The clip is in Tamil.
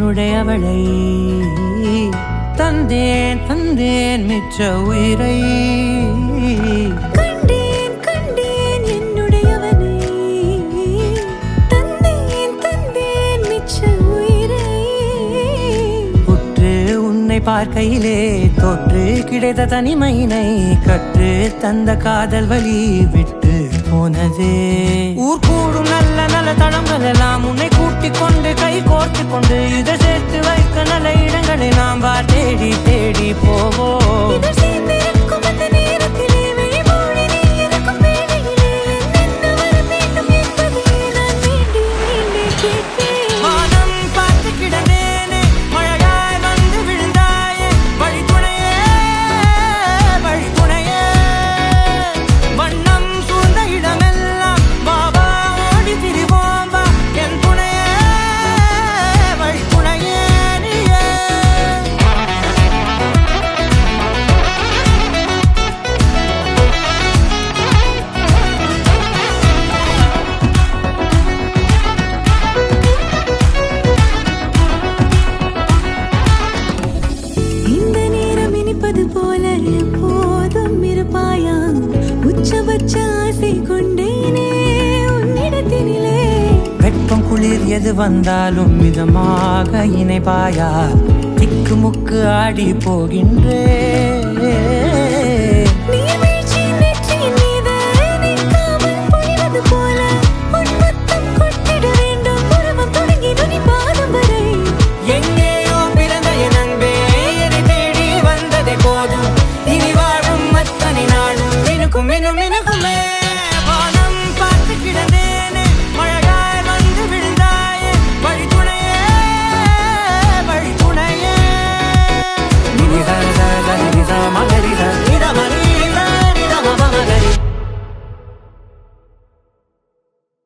என்னுடையவளை தந்தேன் தந்தேன் மிச்ச உயிரை கண்டேன் கண்டேன் என்னுடையவனை தந்தேன் தந்தேன் மிச்ச உயிரை உற்று உன்னை பார்க்கையிலே தொற்று கிடைத்த தனிமையினை கற்று தந்த காதல் வழி விட்டு போனதே ஊர் கூடும் நல்ல நல்ல தளங்கள் எல்லாம் உன்னை கூட்டிக் கொண்டு கை கோர்த்து கொண்டு இதை சேர்த்து வைக்க நல்ல இடங்களை நாம் வா தேடி தேடி போவோம் இதழ் சேர்ந்திருக்கும் அந்த நேரத்திலே விழிமூடி நீ இருக்கும் வேளையிலே என்னென்ன வர வேண்டும் என்பதை நான் வேண்டி வேண்டி கேட்பேன் வானம் பார்த்து கிடந்தேனே மழையாய் வந்து விழுந்தாயே வழித்துணையே வழித்துணையே வண்ணம் சூழ்ந்த இடமெல்லாம் பாபா ஓடி திரிவோம் வா என் துணையே வழித்துணையே நீயே இந்த நேரம் இனிப்பது போல எப்போதும் இருப்பாயா உச்சபட்ச ஆசை கொண்டேனே உன்னிடத்தினிலே வெப்பம் குளிர் எது வந்தாலும் மிதமாக இணைப்பாயா திக்கு முக்கு ஆடி போகின்றே